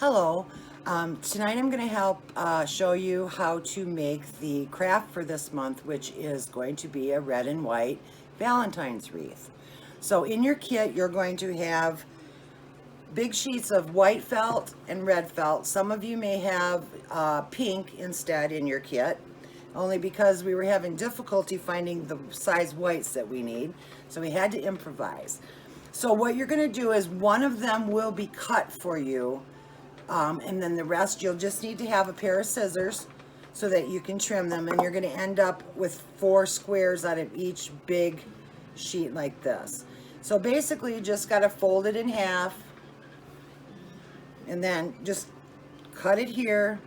Hello. Tonight I'm going to help show you how to make the craft for this month, which is going to be a red and white Valentine's wreath. So in your kit, you're going to have big sheets of white felt and red felt. Some of you may have pink instead in your kit, only because we were having difficulty finding the size whites that we need. So we had to improvise. So what you're going to do is one of them will be cut for you, and then the rest you'll just need to have a pair of scissors so that you can trim them, and you're going to end up with 4 squares out of each big sheet like this. So basically you just got to fold it in half and then just cut it here,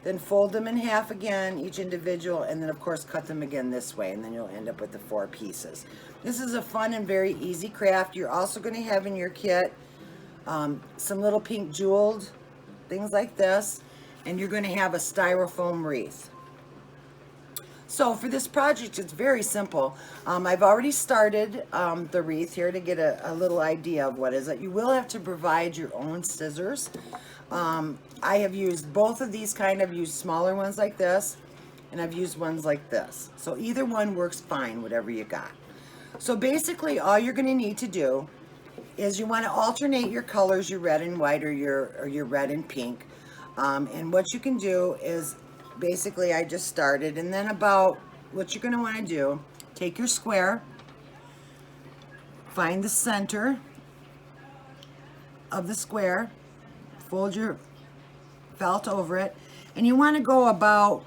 then fold them in half again, each individual, and then of course cut them again this way, and then you'll end up with the 4 pieces. This is a fun and very easy craft. You're also going to have in your kit some little pink jeweled things like this, and you're going to have a styrofoam wreath. So for this project, it's very simple. I've already started the wreath here to get a little idea of what is it. You will have to provide your own scissors. I have used both of these I've used smaller ones like this, and I've used ones like this. So either one works fine, whatever you got. So basically all you're going to need to do is you want to alternate your colors, your red and white or your red and pink. And what you can do is basically I just started, and then about what you're going to want to do, take your square, find the center of the square, fold your felt over it, and you want to go about,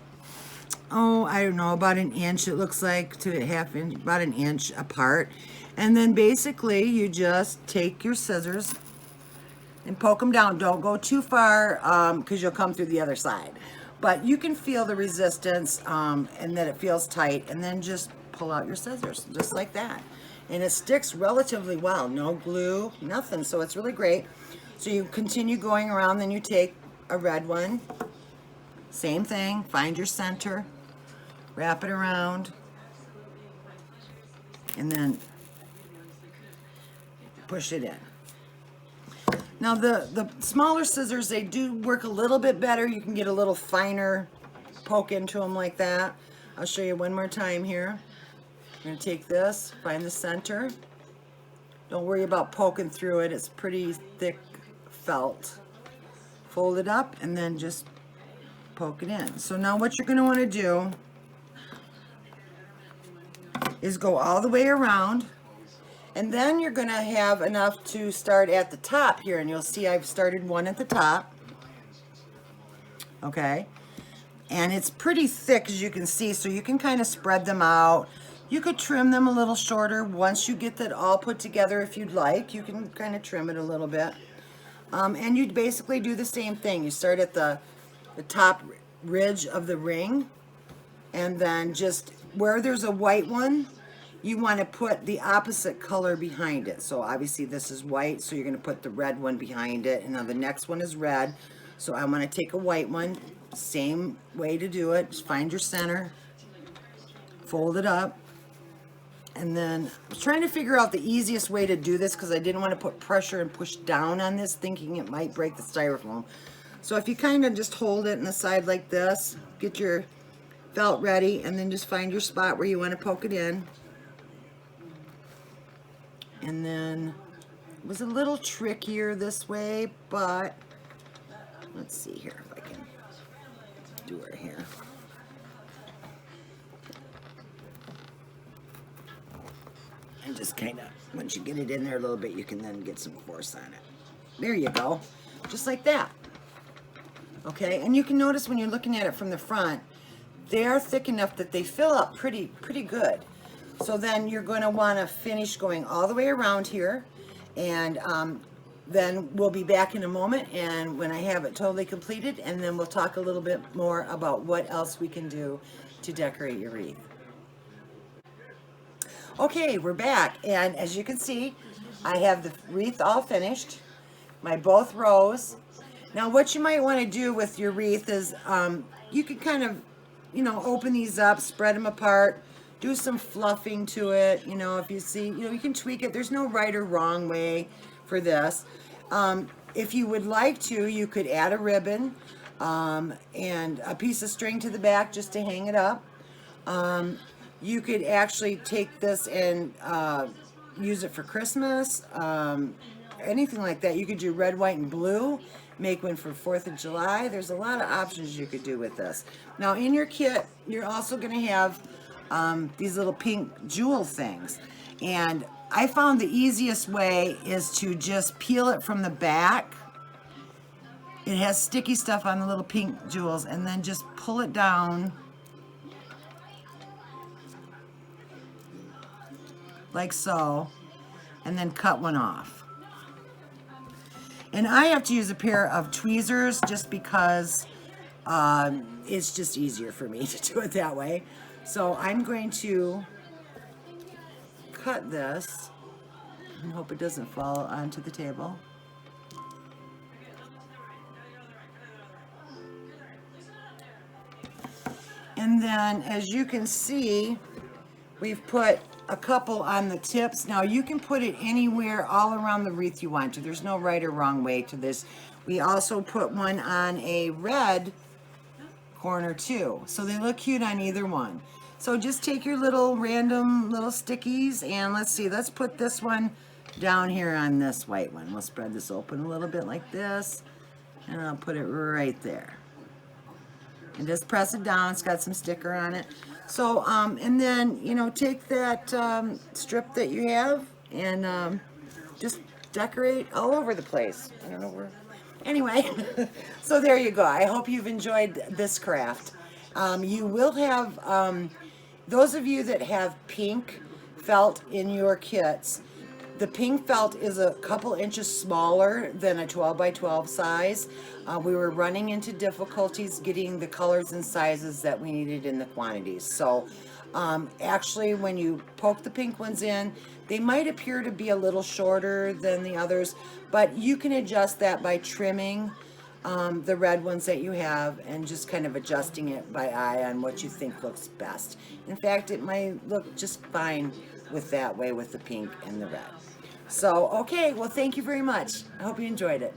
I don't know, about an inch, it looks like, to a half inch, about an inch apart. And then basically you just take your scissors and poke them down. Don't go too far because you'll come through the other side. But you can feel the resistance and that it feels tight, and then just pull out your scissors just like that. And it sticks relatively well, no glue, nothing, so it's really great. So you continue going around, then you take a red one, same thing, find your center, wrap it around, and then push it in. Now the smaller scissors, they do work a little bit better. You can get a little finer poke into them like that. I'll show you one more time here. I'm going to take this, find the center. Don't worry about poking through it. It's pretty thick felt. Fold it up and then just poke it in. So now what you're going to want to do is go all the way around. And then you're going to have enough to start at the top here. And you'll see I've started one at the top. Okay. And it's pretty thick, as you can see, so you can kind of spread them out. You could trim them a little shorter once you get that all put together if you'd like. You can kind of trim it a little bit. And you'd basically do the same thing. You start at the top ridge of the ring. And then just where there's a white one, you want to put the opposite color behind it. So obviously this is white, so you're going to put the red one behind it. And now the next one is red. So I want to take a white one. Same way to do it. Just find your center. Fold it up. And then I was trying to figure out the easiest way to do this because I didn't want to put pressure and push down on this, thinking it might break the styrofoam. So if you kind of just hold it in the side like this, get your felt ready, and then just find your spot where you want to poke it in. And then it was a little trickier this way, but let's see here if I can do it here. And just kind of, once you get it in there a little bit, you can then get some force on it. There you go. Just like that. Okay, and you can notice when you're looking at it from the front, they are thick enough that they fill up pretty good. So then you're going to want to finish going all the way around here, and then we'll be back in a moment, and when I have it totally completed, and then we'll talk a little bit more about what else we can do to decorate your wreath. Okay, we're back, and as you can see, I have the wreath all finished, my both rows. Now what you might want to do with your wreath is you can kind of, open these up, spread them apart, do some fluffing to it, if you see, you can tweak it. There's no right or wrong way for this. If you would like to, you could add a ribbon and a piece of string to the back just to hang it up. You could actually take this and use it for Christmas, anything like that. You could do red, white, and blue. Make one for 4th of July. There's a lot of options you could do with this. Now, in your kit, you're also going to have these little pink jewel things. And I found the easiest way is to just peel it from the back. It has sticky stuff on the little pink jewels, and then just pull it down like so, and then cut one off. And I have to use a pair of tweezers just because it's just easier for me to do it that way. So I'm going to cut this and hope it doesn't fall onto the table. And then, as you can see, we've put a couple on the tips. Now, you can put it anywhere all around the wreath you want to. There's no right or wrong way to this. We also put one on a red corner too. So they look cute on either one. So just take your little random little stickies and let's see, let's put this one down here on this white one. We'll spread this open a little bit like this, and I'll put it right there. And just press it down. It's got some sticker on it. So, and then, you know, take that strip that you have and just decorate all over the place. I don't know where. Anyway, so there you go. I hope you've enjoyed this craft. You will have, those of you that have pink felt in your kits, the pink felt is a couple inches smaller than a 12 by 12 size. We were running into difficulties getting the colors and sizes that we needed in the quantities. So actually, when you poke the pink ones in, they might appear to be a little shorter than the others, but you can adjust that by trimming the red ones that you have and just kind of adjusting it by eye on what you think looks best. In fact, it might look just fine with that way with the pink and the red. So, okay, well, thank you very much. I hope you enjoyed it.